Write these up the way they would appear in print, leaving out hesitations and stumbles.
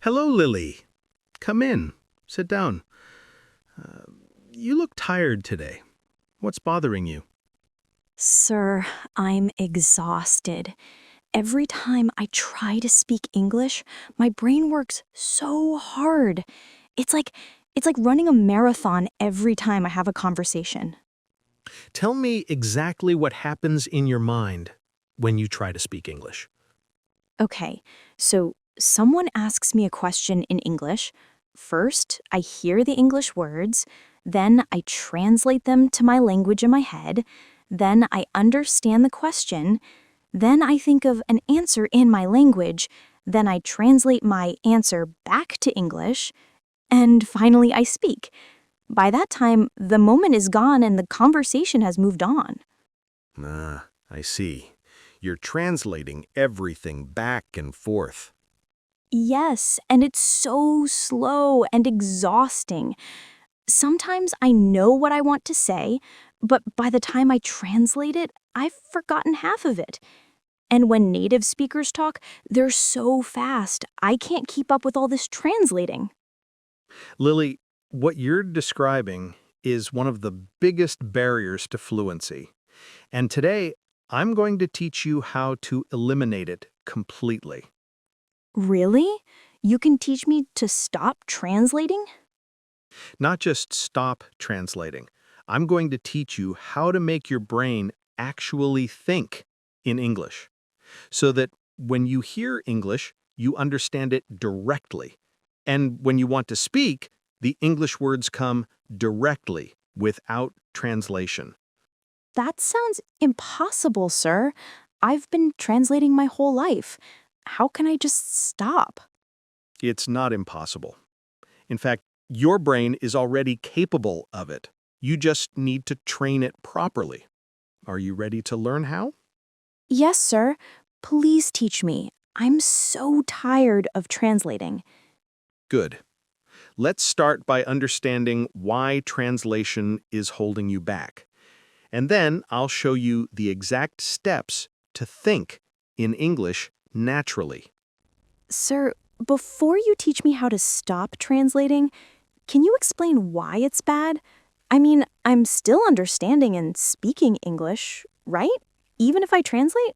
Hello, Lily. Come in. Sit down. You look tired today. What's bothering you? Sir, I'm exhausted. Every time I try to speak English, my brain works so hard. It's like it's like running a marathon every time I have a conversation. Tell me exactly what happens in your mind when you try to speak English. Okay, so someone asks me a question in English. First, I hear the English words, then I translate them to my language in my head, then I understand the question, then I think of an answer in my language, then I translate my answer back to English, and finally I speak. By that time, the moment is gone and the conversation has moved on. I see. You're translating everything back and forth. Yes, and it's so slow and exhausting. Sometimes I know what I want to say, but by the time I translate it, I've forgotten half of it. And when native speakers talk, they're so fast, I can't keep up with all this translating. Lily, what you're describing is one of the biggest barriers to fluency. And today, I'm going to teach you how to eliminate it completely. Really? You can teach me to stop translating? Not just stop translating. I'm going to teach you how to make your brain actually think in English so that when you hear English, you understand it directly. And when you want to speak, the English words come directly without translation. That sounds impossible, sir. I've been translating my whole life. How can I just stop? It's not impossible. In fact, your brain is already capable of it. You just need to train it properly. Are you ready to learn how? Yes, sir. Please teach me. I'm so tired of translating. Good. Let's start by understanding why translation is holding you back. And then I'll show you the exact steps to think in English naturally. Sir, before you teach me how to stop translating, can you explain why it's bad? I mean, I'm still understanding and speaking English, right? Even if I translate?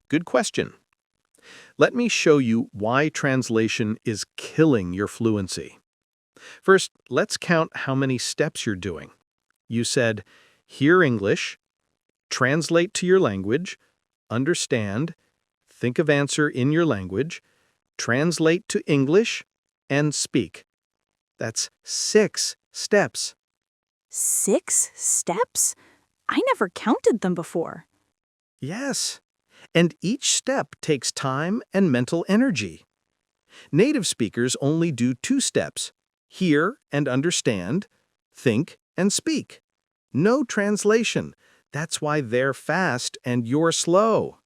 Good question. Let me show you why translation is killing your fluency. First, let's count how many steps you're doing. You said, hear English, translate to your language, understand, think of answer in your language, translate to English, and speak. That's 6 steps. 6 steps? I never counted them before. Yes, and each step takes time and mental energy. Native speakers only do 2 steps, hear and understand, think and speak. No translation. That's why they're fast and you're slow.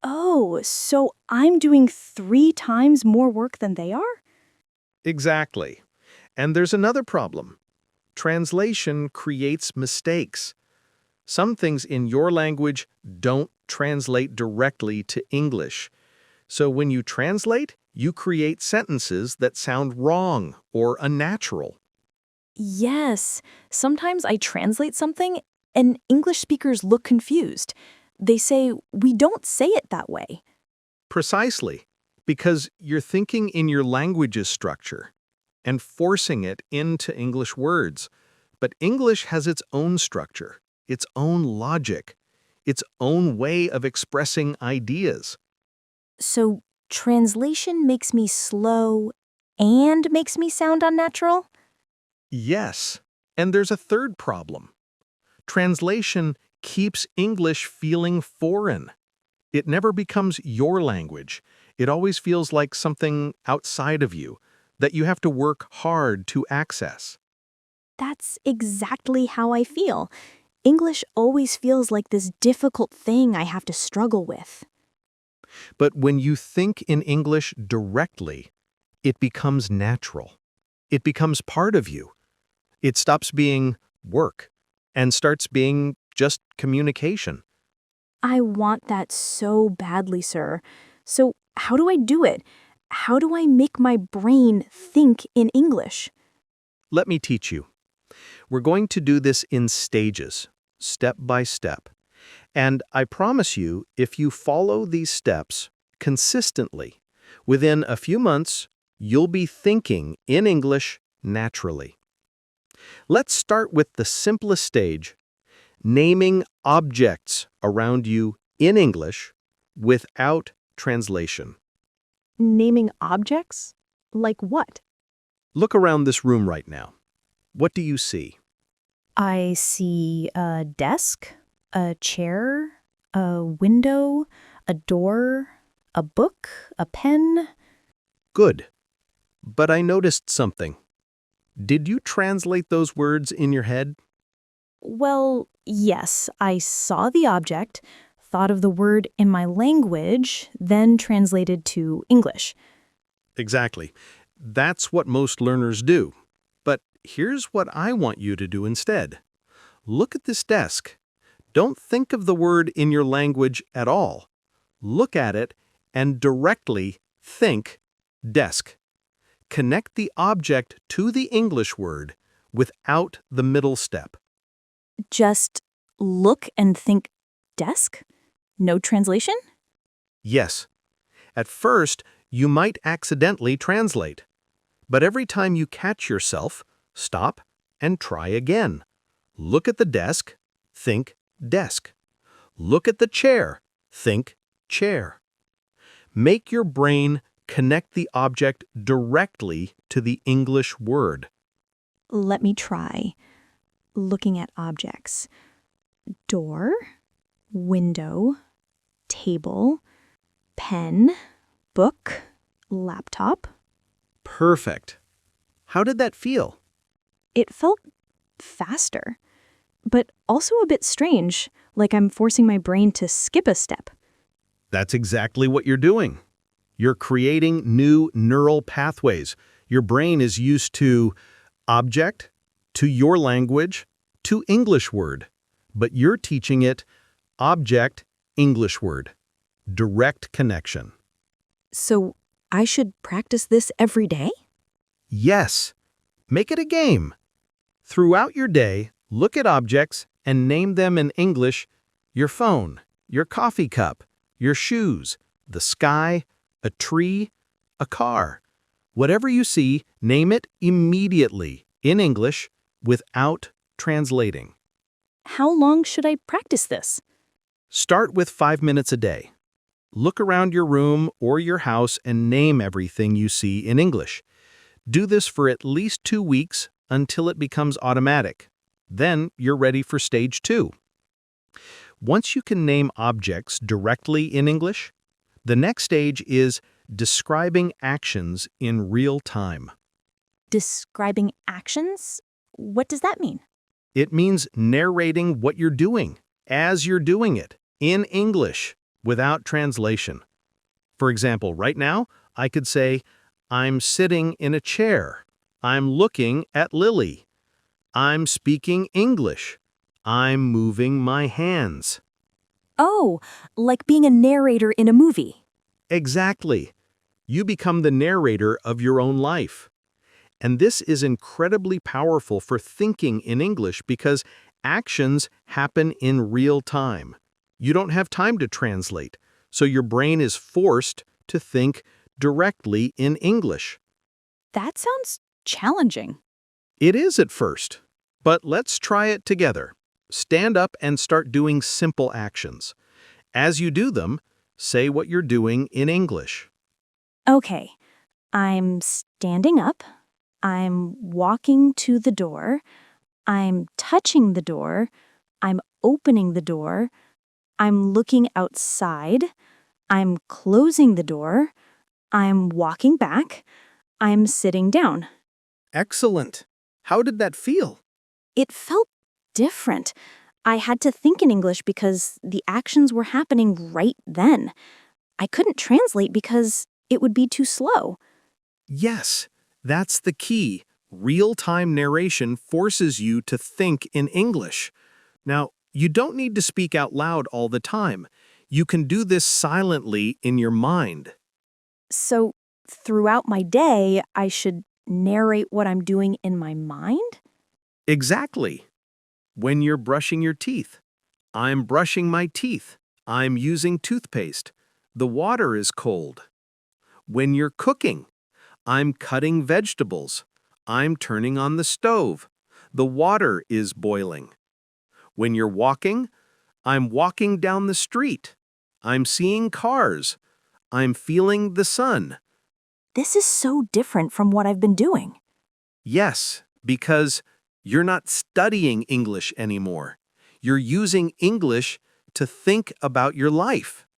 Oh, so I'm doing 3 times more work than they are? Exactly. And there's another problem. Translation creates mistakes. Some things in your language don't translate directly to English. So when you translate, you create sentences that sound wrong or unnatural. Yes. Sometimes I translate something and English speakers look confused. They say, we don't say it that way. Precisely, because you're thinking in your language's structure and forcing it into English words. But English has its own structure, its own logic, its own way of expressing ideas. So translation makes me slow and makes me sound unnatural? Yes, and there's a third problem. Translation keeps English feeling foreign. It never becomes your language. It always feels like something outside of you that you have to work hard to access. That's exactly how I feel. English always feels like this difficult thing I have to struggle with. But when you think in English directly, it becomes natural. It becomes part of you. It stops being work and starts being just communication. I want that so badly, sir. So, how do I do it? How do I make my brain think in English? Let me teach you. We're going to do this in stages, step by step. And I promise you, if you follow these steps consistently, within a few months, you'll be thinking in English naturally. Let's start with the simplest stage, naming objects around you in English without translation. Naming objects? Like what? Look around this room right now. What do you see? I see a desk, a chair, a window, a door, a book, a pen. Good. But I noticed something. Did you translate those words in your head? Well, yes, I saw the object, thought of the word in my language, then translated to English. Exactly. That's what most learners do. But here's what I want you to do instead. Look at this desk. Don't think of the word in your language at all. Look at it and directly think desk. Connect the object to the English word without the middle step. Just look and think desk? No translation? Yes. At first, you might accidentally translate. But every time you catch yourself, stop and try again. Look at the desk, think desk. Look at the chair, think chair. Make your brain connect the object directly to the English word. Let me try. Looking at objects. Door, window, table, pen, book, laptop. Perfect. How did that feel? It felt faster, but also a bit strange, like I'm forcing my brain to skip a step. That's exactly what you're doing. You're creating new neural pathways. Your brain is used to object, to your language, to English word. But you're teaching it object, English word. Direct connection. So I should practice this every day? Yes. Make it a game. Throughout your day, look at objects and name them in English: your phone, your coffee cup, your shoes, the sky, a tree, a car. Whatever you see, name it immediately in English without translating. How long should I practice this? Start with 5 minutes a day. Look around your room or your house and name everything you see in English. Do this for at least 2 weeks until it becomes automatic. Then you're ready for stage 2. Once you can name objects directly in English, the next stage is describing actions in real time. Describing actions? What does that mean? It means narrating what you're doing as you're doing it in English without translation. For example, right now, I could say, I'm sitting in a chair. I'm looking at Lily. I'm speaking English. I'm moving my hands. Oh, like being a narrator in a movie. Exactly. You become the narrator of your own life. And this is incredibly powerful for thinking in English because actions happen in real time. You don't have time to translate, so your brain is forced to think directly in English. That sounds challenging. It is at first, but let's try it together. Stand up and start doing simple actions. As you do them, say what you're doing in English. Okay, I'm standing up. I'm walking to the door. I'm touching the door. I'm opening the door. I'm looking outside. I'm closing the door. I'm walking back. I'm sitting down. Excellent. How did that feel? It felt different. I had to think in English because the actions were happening right then. I couldn't translate because it would be too slow. Yes, that's the key. Real-time narration forces you to think in English. Now, You don't need to speak out loud all the time. You can do this silently in your mind. So, throughout my day, I should narrate what I'm doing in my mind? Exactly. When you're brushing your teeth, I'm brushing my teeth. I'm using toothpaste. The water is cold. When you're cooking, I'm cutting vegetables. I'm turning on the stove. The water is boiling. When you're walking, I'm walking down the street. I'm seeing cars. I'm feeling the sun. This is so different from what I've been doing. Yes, because you're not studying English anymore. You're using English to think about your life.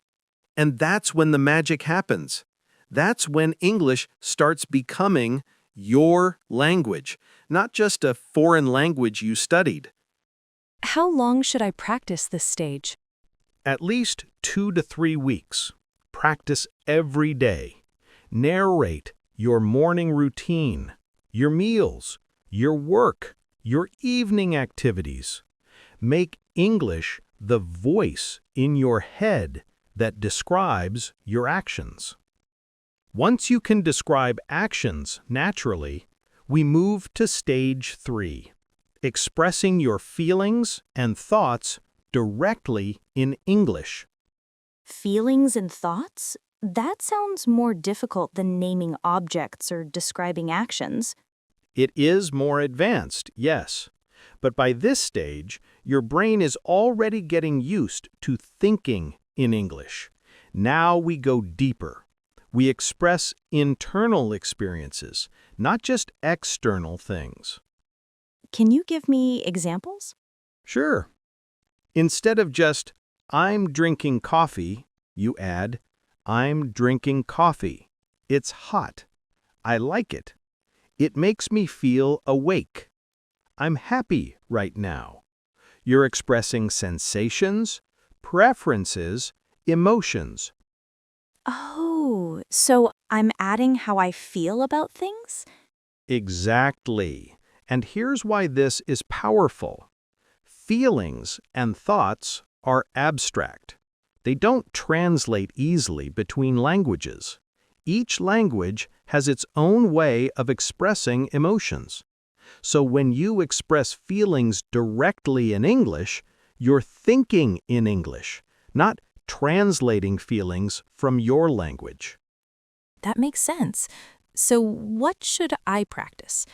And that's when the magic happens. That's when English starts becoming your language, not just a foreign language you studied. How long should I practice this stage? At least 2 to 3 weeks. Practice every day. Narrate your morning routine, your meals, your work, your evening activities. Make English the voice in your head that describes your actions. Once you can describe actions naturally, we move to stage 3, expressing your feelings and thoughts directly in English. Feelings and thoughts? That sounds more difficult than naming objects or describing actions. It is more advanced, yes, but by this stage, your brain is already getting used to thinking in English. Now we go deeper. We express internal experiences, not just external things. Can you give me examples? Sure. Instead of just, I'm drinking coffee, you add, I'm drinking coffee. It's hot. I like it. It makes me feel awake. I'm happy right now. You're expressing sensations, preferences, emotions. Oh, so I'm adding how I feel about things? Exactly. And here's why this is powerful. Feelings and thoughts are abstract. They don't translate easily between languages. Each language has its own way of expressing emotions. So when you express feelings directly in English, you're thinking in English, not translating feelings from your language. That makes sense. So what should I practice?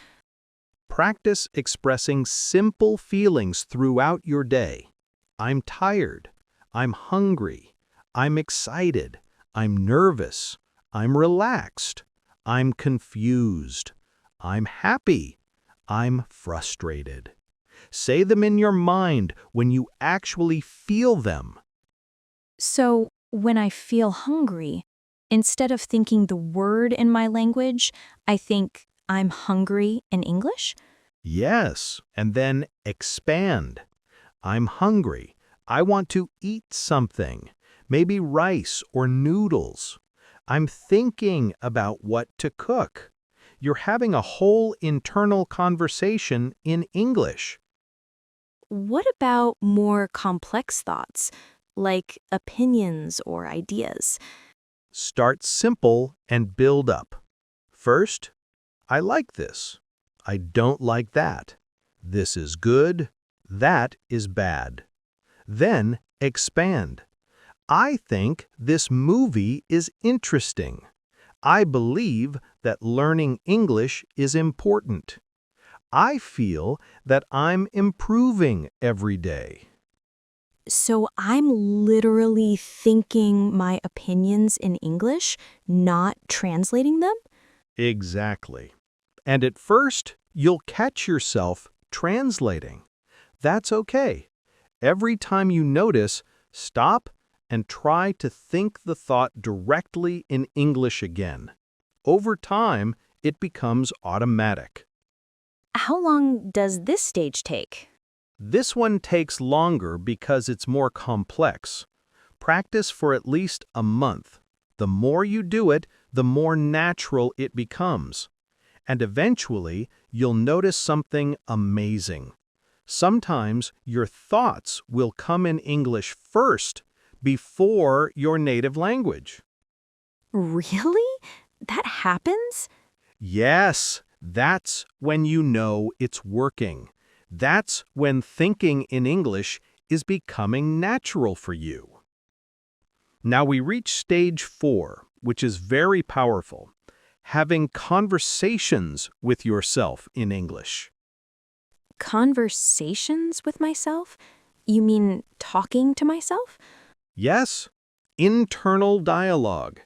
Practice expressing simple feelings throughout your day. I'm tired. I'm hungry. I'm excited. I'm nervous. I'm relaxed. I'm confused. I'm happy. I'm frustrated. Say them in your mind when you actually feel them. So, when I feel hungry, instead of thinking the word in my language, I think I'm hungry in English? Yes, and then expand. I'm hungry. I want to eat something, maybe rice or noodles. I'm thinking about what to cook. You're having a whole internal conversation in English. What about more complex thoughts, like opinions or ideas? Start simple and build up. First, I like this. I don't like that. This is good. That is bad. Then expand. I think this movie is interesting. I believe that learning English is important. I feel that I'm improving every day. So I'm literally thinking my opinions in English, not translating them? Exactly. And at first, you'll catch yourself translating. That's okay. Every time you notice, stop and try to think the thought directly in English again. Over time, it becomes automatic. How long does this stage take? This one takes longer because it's more complex. Practice for at least a month. The more you do it, the more natural it becomes. And eventually, you'll notice something amazing. Sometimes your thoughts will come in English first before your native language. Really? That happens? Yes, that's when you know it's working. That's when thinking in English is becoming natural for you. Now we reach stage 4, which is very powerful. Having conversations with yourself in English. Conversations with myself? You mean talking to myself? Yes, internal dialogue.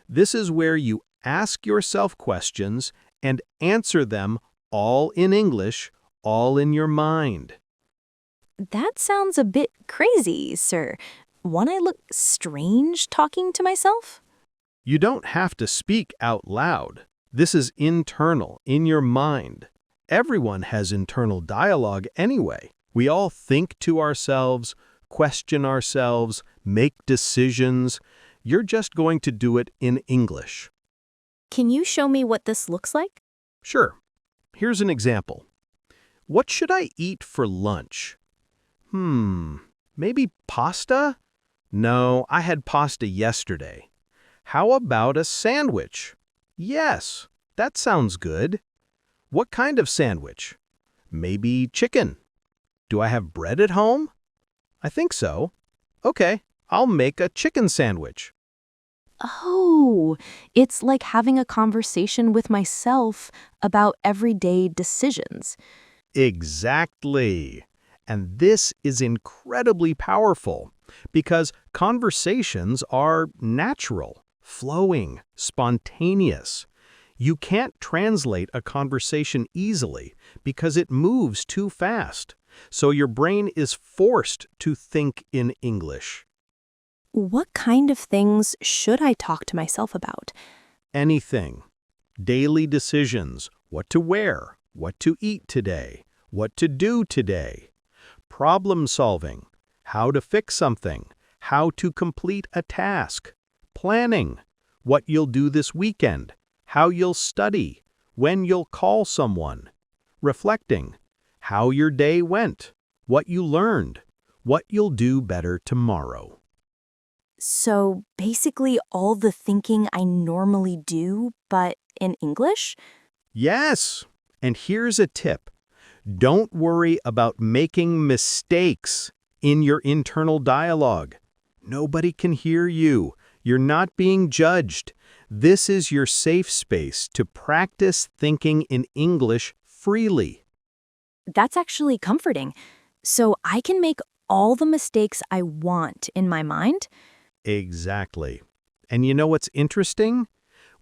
This is where you ask yourself questions and answer them all in English, all in your mind. That sounds a bit crazy, sir. Won't I look strange talking to myself? You don't have to speak out loud. This is internal, in your mind. Everyone has internal dialogue anyway. We all think to ourselves, question ourselves, make decisions. You're just going to do it in English. Can you show me what this looks like? Sure. Here's an example. What should I eat for lunch? Maybe pasta? No, I had pasta yesterday. How about a sandwich? Yes, that sounds good. What kind of sandwich? Maybe chicken. Do I have bread at home? I think so. Okay, I'll make a chicken sandwich. Oh, it's like having a conversation with myself about everyday decisions. Exactly. And this is incredibly powerful because conversations are natural, flowing, spontaneous. You can't translate a conversation easily because it moves too fast. So your brain is forced to think in English. What kind of things should I talk to myself about? Anything. Daily decisions, what to wear, what to eat today, what to do today. Problem solving, how to fix something, how to complete a task. Planning, what you'll do this weekend, how you'll study, when you'll call someone. Reflecting, how your day went, what you learned, what you'll do better tomorrow. So basically all the thinking I normally do, but in English? Yes, and here's a tip. Don't worry about making mistakes in your internal dialogue. Nobody can hear you. You're not being judged. This is your safe space to practice thinking in English freely. That's actually comforting. So I can make all the mistakes I want in my mind? Exactly. And you know what's interesting?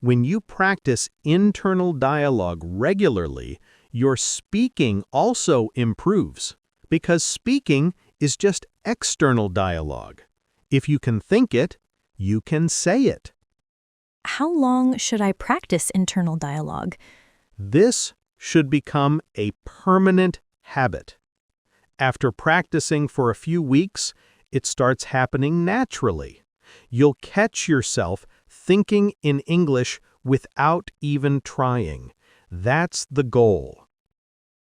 When you practice internal dialogue regularly, your speaking also improves, because speaking is just external dialogue. If you can think it, you can say it. How long should I practice internal dialogue? This should become a permanent habit. After practicing for a few weeks, it starts happening naturally. You'll catch yourself thinking in English without even trying. That's the goal.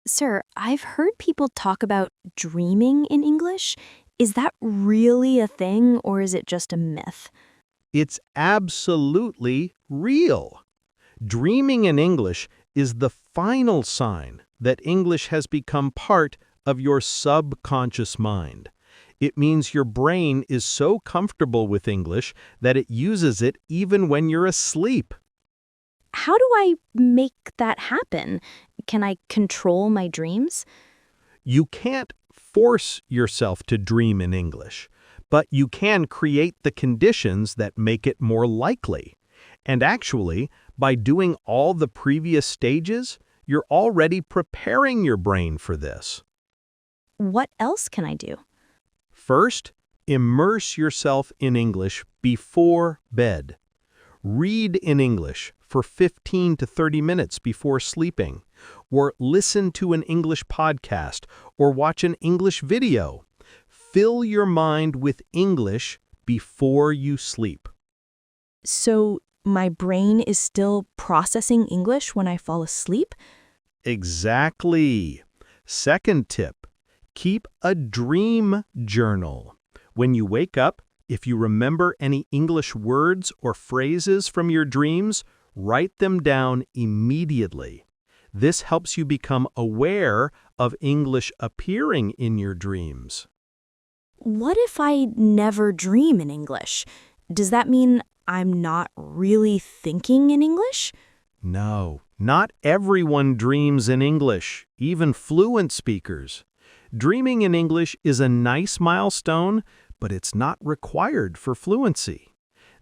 Sir, I've heard people talk about dreaming in English. Is that really a thing or is it just a myth? It's absolutely real. Dreaming in English is the final sign that English has become part of your subconscious mind. It means your brain is so comfortable with English that it uses it even when you're asleep. How do I make that happen? Can I control my dreams? You can't force yourself to dream in English, but you can create the conditions that make it more likely. And actually, by doing all the previous stages, you're already preparing your brain for this. What else can I do? First, immerse yourself in English before bed. Read in English for 15 to 30 minutes before sleeping, or listen to an English podcast, or watch an English video. Fill your mind with English before you sleep. So my brain is still processing English when I fall asleep? Exactly. Second tip, Keep a dream journal. When you wake up, if you remember any English words or phrases from your dreams, write them down immediately. This helps you become aware of English appearing in your dreams. What if I never dream in English? Does that mean I'm not really thinking in English? No, not everyone dreams in English, even fluent speakers. Dreaming in English is a nice milestone, but it's not required for fluency.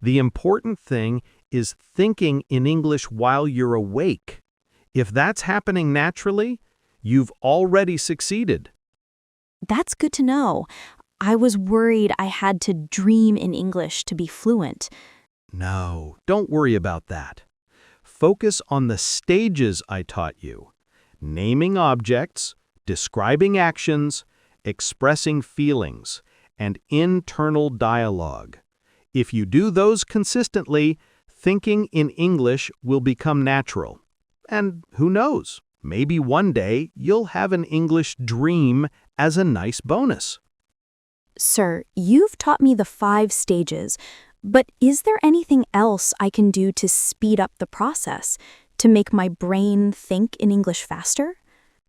The important thing is thinking in English while you're awake. If that's happening naturally, you've already succeeded. That's good to know. I was worried I had to dream in English to be fluent. No, don't worry about that. Focus on the stages I taught you: naming objects, describing actions, expressing feelings, and internal dialogue. If you do those consistently, thinking in English will become natural. And who knows, maybe one day you'll have an English dream as a nice bonus. Sir, you've taught me the 5 stages, but is there anything else I can do to speed up the process, to make my brain think in English faster?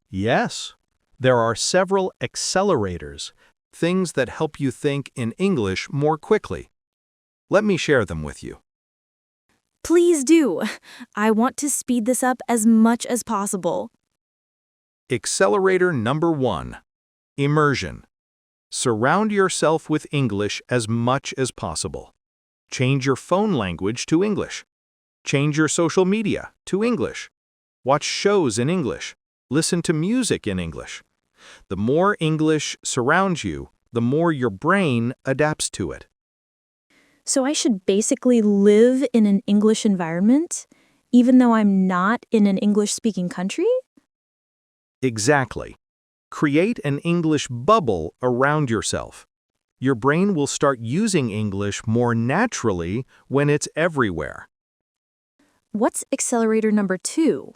Yes, there are several accelerators, things that help you think in English more quickly. Let me share them with you. Please do. I want to speed this up as much as possible. Accelerator number 1, immersion. Surround yourself with English as much as possible. Change your phone language to English. Change your social media to English. Watch shows in English. Listen to music in English. The more English surrounds you, the more your brain adapts to it. So I should basically live in an English environment, even though I'm not in an English-speaking country? Exactly. Create an English bubble around yourself. Your brain will start using English more naturally when it's everywhere. What's accelerator number 2?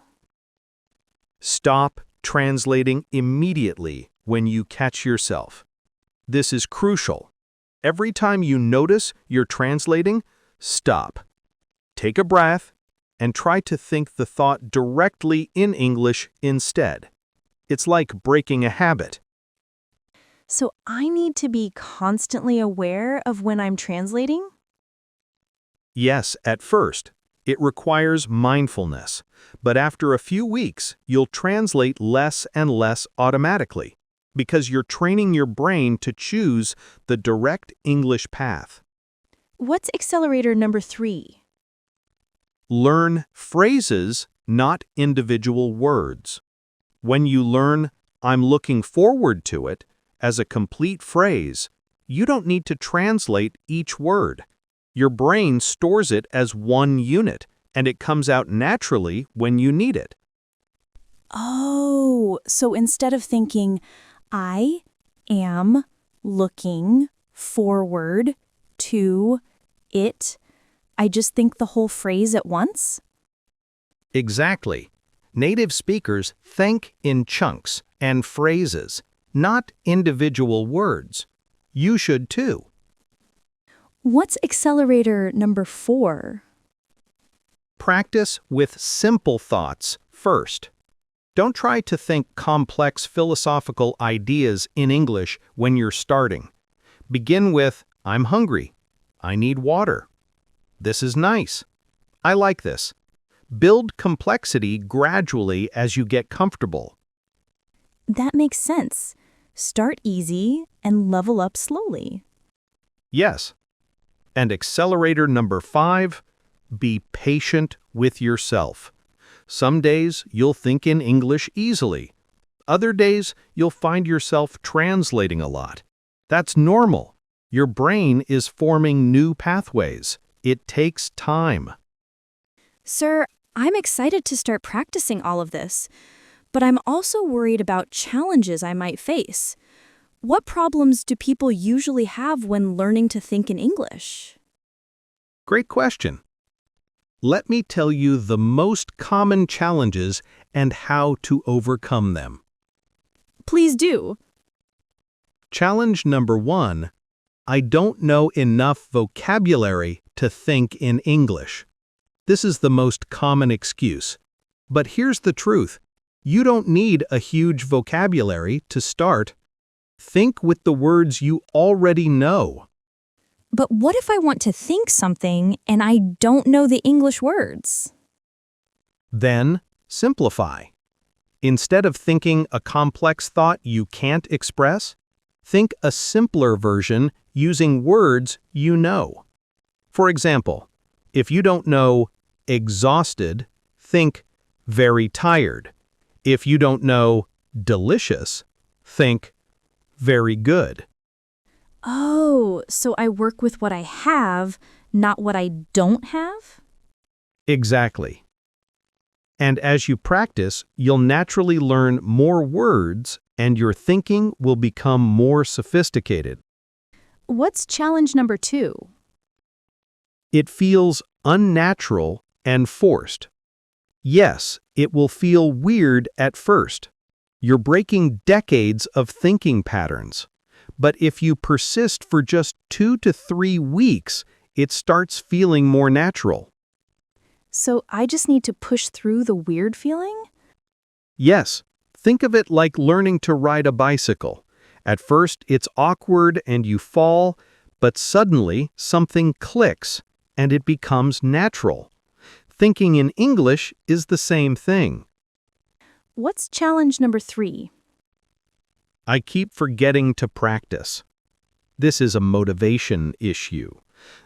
Stop translating immediately when you catch yourself. This is crucial. Every time you notice you're translating, stop. Take a breath and try to think the thought directly in English instead. It's like breaking a habit. So I need to be constantly aware of when I'm translating? Yes, at first. It requires mindfulness, but after a few weeks, you'll translate less and less automatically, because you're training your brain to choose the direct English path. What's accelerator number 3? Learn phrases, not individual words. When you learn, "I'm looking forward to it," as a complete phrase, you don't need to translate each word. Your brain stores it as one unit, and it comes out naturally when you need it. Oh, so instead of thinking, I am looking forward to it, I just think the whole phrase at once? Exactly. Native speakers think in chunks and phrases, not individual words. You should too. What's accelerator number 4? Practice with simple thoughts first. Don't try to think complex philosophical ideas in English when you're starting. Begin with, "I'm hungry. I need water. This is nice. I like this." Build complexity gradually as you get comfortable. That makes sense. Start easy and level up slowly. Yes. And accelerator number 5, be patient with yourself. Some days you'll think in English easily. Other days you'll find yourself translating a lot. That's normal. Your brain is forming new pathways. It takes time. Sir, I'm excited to start practicing all of this, but I'm also worried about challenges I might face. What problems do people usually have when learning to think in English? Great question. Let me tell you the most common challenges and how to overcome them. Please do. Challenge number 1. I don't know enough vocabulary to think in English. This is the most common excuse. But here's the truth. You don't need a huge vocabulary to start. Think with the words you already know. But what if I want to think something and I don't know the English words? Then, simplify. Instead of thinking a complex thought you can't express, think a simpler version using words you know. For example, if you don't know exhausted, think very tired. If you don't know delicious, think very good. Oh, so I work with what I have, not what I don't have? Exactly. And as you practice, you'll naturally learn more words and your thinking will become more sophisticated. What's challenge number 2? It feels unnatural and forced. Yes, it will feel weird at first. You're breaking decades of thinking patterns. But if you persist for just 2 to 3 weeks, it starts feeling more natural. So I just need to push through the weird feeling? Yes, think of it like learning to ride a bicycle. At first, it's awkward and you fall, but suddenly something clicks and it becomes natural. Thinking in English is the same thing. What's challenge number 3? I keep forgetting to practice. This is a motivation issue.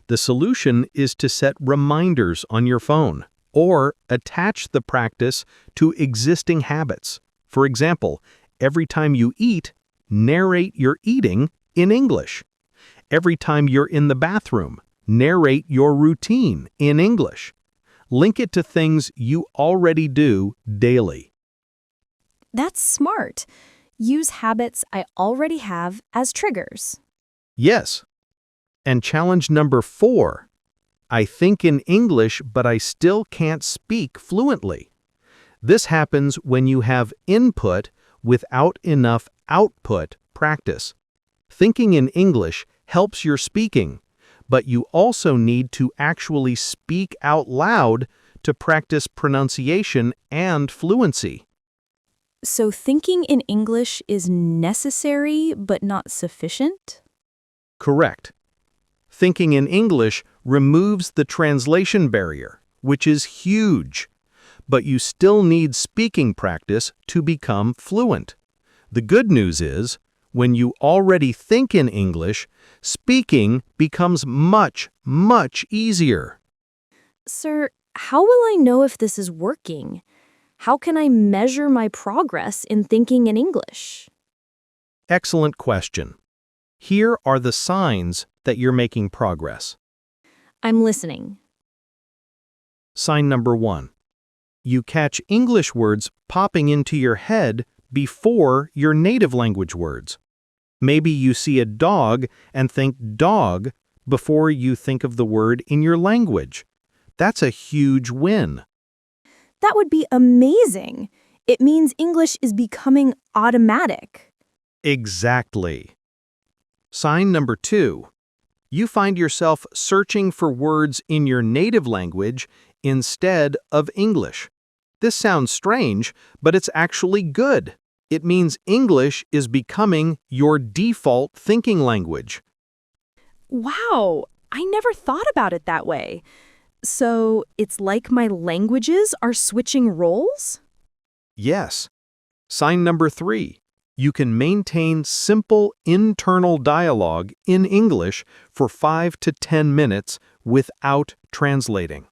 The solution is to set reminders on your phone or attach the practice to existing habits. For example, every time you eat, narrate your eating in English. Every time you're in the bathroom, narrate your routine in English. Link it to things you already do daily. That's smart. Use habits I already have as triggers. Yes. And challenge number 4. I think in English, but I still can't speak fluently. This happens when you have input without enough output practice. Thinking in English helps your speaking, but you also need to actually speak out loud to practice pronunciation and fluency. So thinking in English is necessary but not sufficient? Correct. Thinking in English removes the translation barrier, which is huge. But you still need speaking practice to become fluent. The good news is, when you already think in English, speaking becomes much, much easier. Sir, how will I know if this is working? How can I measure my progress in thinking in English? Excellent question. Here are the signs that you're making progress. I'm listening. Sign number 1. You catch English words popping into your head before your native language words. Maybe you see a dog and think dog before you think of the word in your language. That's a huge win. That would be amazing. It means English is becoming automatic. Exactly. Sign number 2. You find yourself searching for words in your native language instead of English. This sounds strange, but it's actually good. It means English is becoming your default thinking language. Wow, I never thought about it that way. So it's like my languages are switching roles? Yes. Sign number 3. You can maintain simple internal dialogue in English for 5 to 10 minutes without translating.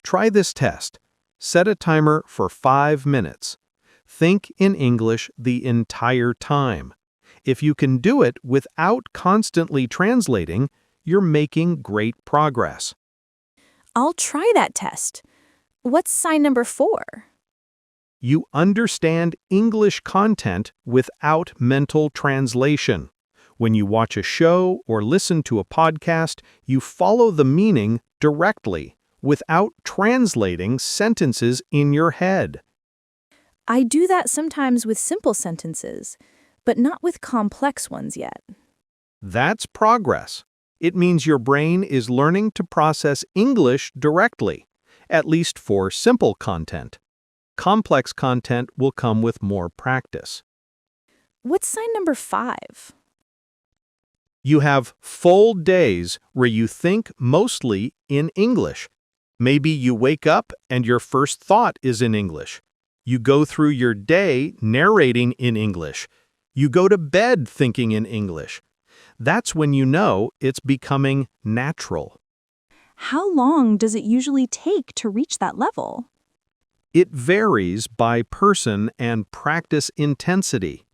Try this test. Set a timer for 5 minutes. Think in English the entire time. If you can do it without constantly translating, you're making great progress. I'll try that test. What's sign number 4? You understand English content without mental translation. When you watch a show or listen to a podcast, you follow the meaning directly without translating sentences in your head. I do that sometimes with simple sentences. but not with complex ones yet. That's progress. It means your brain is learning to process English directly, at least for simple content. Complex content will come with more practice. What's sign number 5? You have full days where you think mostly in English. Maybe you wake up and your first thought is in English. You go through your day narrating in English. You go to bed thinking in English. That's when you know it's becoming natural. How long does it usually take to reach that level? It varies by person and practice intensity.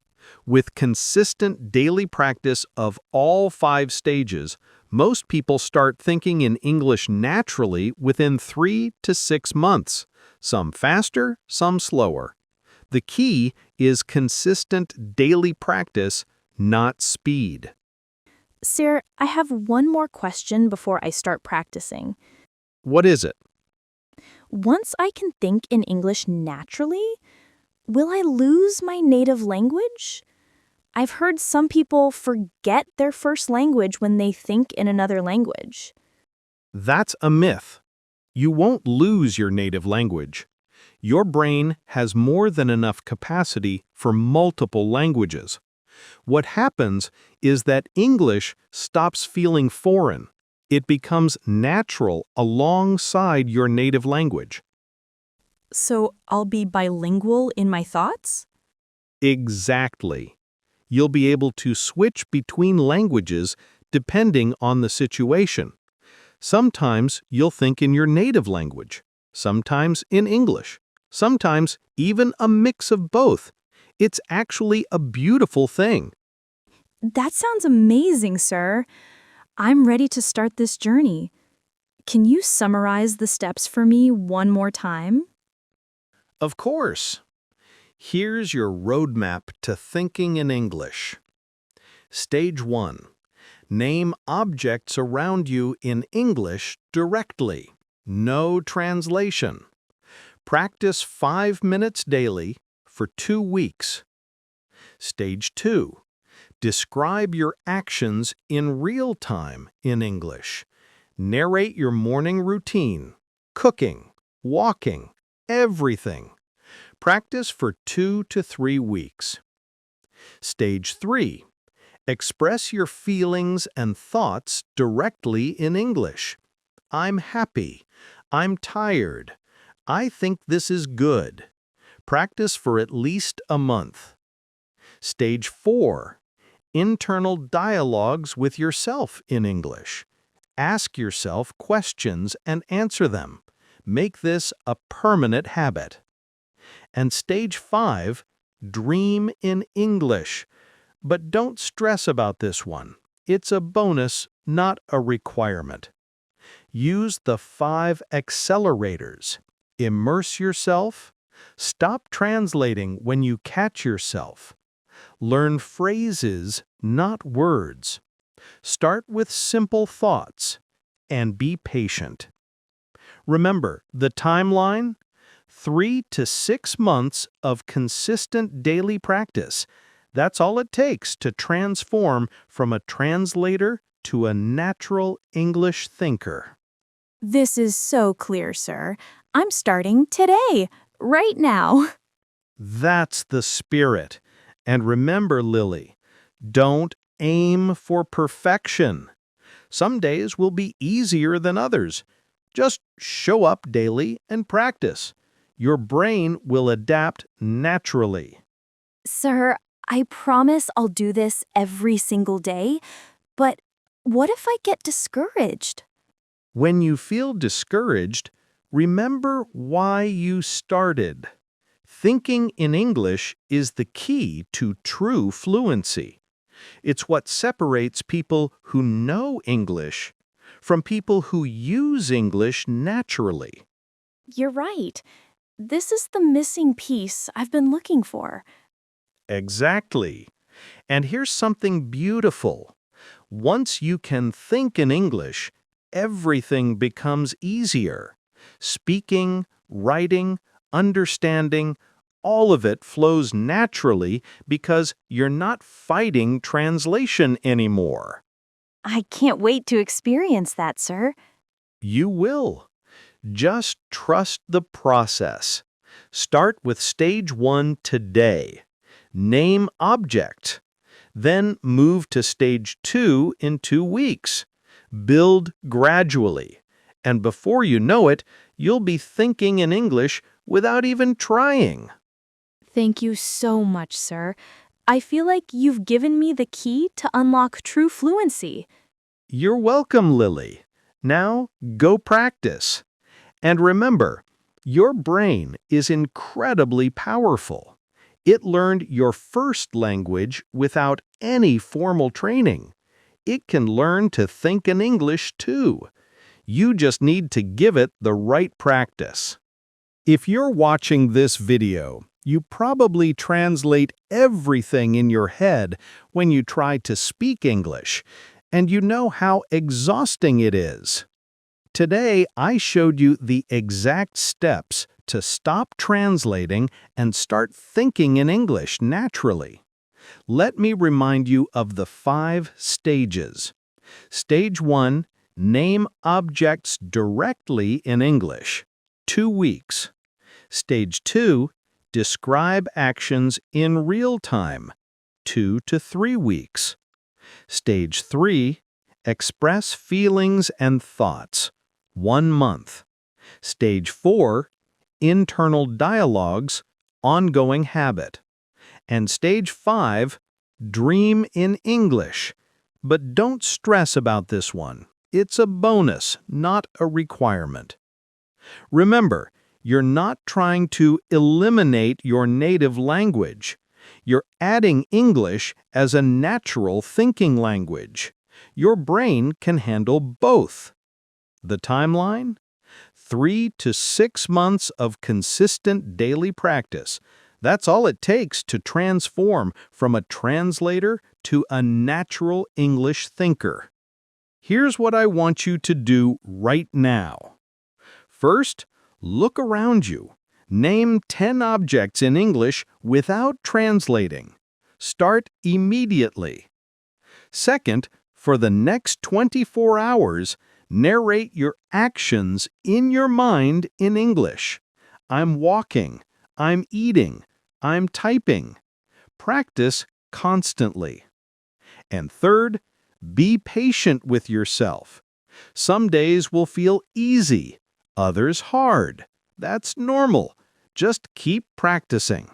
With consistent daily practice of all 5 stages, most people start thinking in English naturally within 3 to 6 months, some faster, some slower. The key is consistent daily practice, not speed. Sir, I have one more question before I start practicing. What is it? Once I can think in English naturally, will I lose my native language? I've heard some people forget their first language when they think in another language. That's a myth. You won't lose your native language. Your brain has more than enough capacity for multiple languages. What happens is that English stops feeling foreign. It becomes natural alongside your native language. So I'll be bilingual in my thoughts? Exactly. You'll be able to switch between languages depending on the situation. Sometimes you'll think in your native language, sometimes in English, sometimes even a mix of both. It's actually a beautiful thing. That sounds amazing, sir. I'm ready to start this journey. Can you summarize the steps for me one more time? Of course. Here's your roadmap to thinking in English. Stage 1. Name objects around you in English directly. No translation. Practice 5 minutes daily for 2 weeks. Stage 2. Describe your actions in real time in English. Narrate your morning routine, cooking, walking, everything. Practice for 2 to 3 weeks. Stage 3. Express your feelings and thoughts directly in English. I'm happy. I'm tired. I think this is good. Practice for at least a month. Stage 4. Internal dialogues with yourself in English. Ask yourself questions and answer them. Make this a permanent habit. And stage 5, dream in English. But don't stress about this one. It's a bonus, not a requirement. Use the 5 accelerators. Immerse yourself. Stop translating when you catch yourself. Learn phrases, not words. Start with simple thoughts. And be patient. Remember, the timeline? 3 to 6 months of consistent daily practice. That's all it takes to transform from a translator to a natural English thinker. This is so clear, sir. I'm starting today, right now. That's the spirit. And remember, Lily, don't aim for perfection. Some days will be easier than others. Just show up daily and practice. Your brain will adapt naturally. Sir, I promise I'll do this every single day, but what if I get discouraged? When you feel discouraged, remember why you started. Thinking in English is the key to true fluency. It's what separates people who know English from people who use English naturally. You're right. This is the missing piece I've been looking for. Exactly. And here's something beautiful. Once you can think in English, everything becomes easier. Speaking, writing, understanding, all of it flows naturally because you're not fighting translation anymore. I can't wait to experience that, sir. You will. Just trust the process. Start with stage 1 today. Name object. Then move to stage 2 in 2 weeks. Build gradually. And before you know it, you'll be thinking in English without even trying. Thank you so much, sir. I feel like you've given me the key to unlock true fluency. You're welcome, Lily. Now, go practice. And remember, your brain is incredibly powerful. It learned your first language without any formal training. It can learn to think in English, too. You just need to give it the right practice. If you're watching this video, you probably translate everything in your head when you try to speak English, and you know how exhausting it is. Today, I showed you the exact steps to stop translating and start thinking in English naturally. Let me remind you of the 5 stages. Stage 1, name objects directly in English, 2 weeks. Stage 2, describe actions in real time, 2 to 3 weeks. Stage 3, express feelings and thoughts, 1 month. Stage 4, internal dialogues, ongoing habit. And stage 5, dream in English. But don't stress about this one. It's a bonus, not a requirement. Remember, you're not trying to eliminate your native language. You're adding English as a natural thinking language. Your brain can handle both. The timeline? 3 to 6 months of consistent daily practice. That's all it takes to transform from a translator to a natural English thinker. Here's what I want you to do right now. First, look around you. Name 10 objects in English without translating. Start immediately. Second, for the next 24 hours, narrate your actions in your mind in English. I'm walking. I'm eating. I'm typing. Practice constantly. And third, be patient with yourself. Some days will feel easy, others hard. That's normal. Just keep practicing.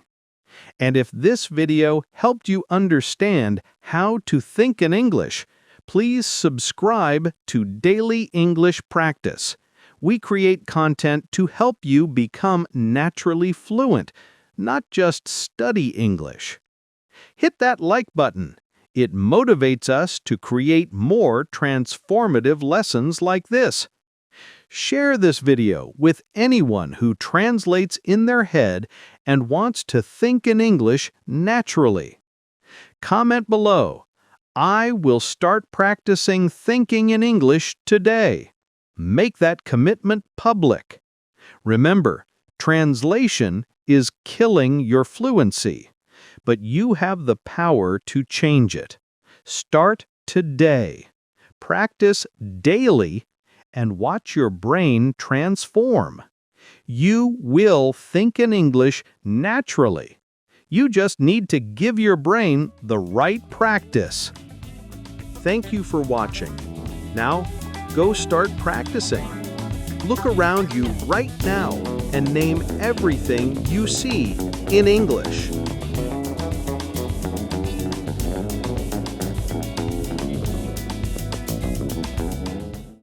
And if this video helped you understand how to think in English, please subscribe to Daily English Practice. We create content to help you become naturally fluent, not just study English. Hit that like button. It motivates us to create more transformative lessons like this. Share this video with anyone who translates in their head and wants to think in English naturally. Comment below. I will start practicing thinking in English today. Make that commitment public. Remember, translation is killing your fluency, but you have the power to change it. Start today. Practice daily and watch your brain transform. You will think in English naturally. You just need to give your brain the right practice. Thank you for watching. Now, go start practicing. Look around you right now and name everything you see in English.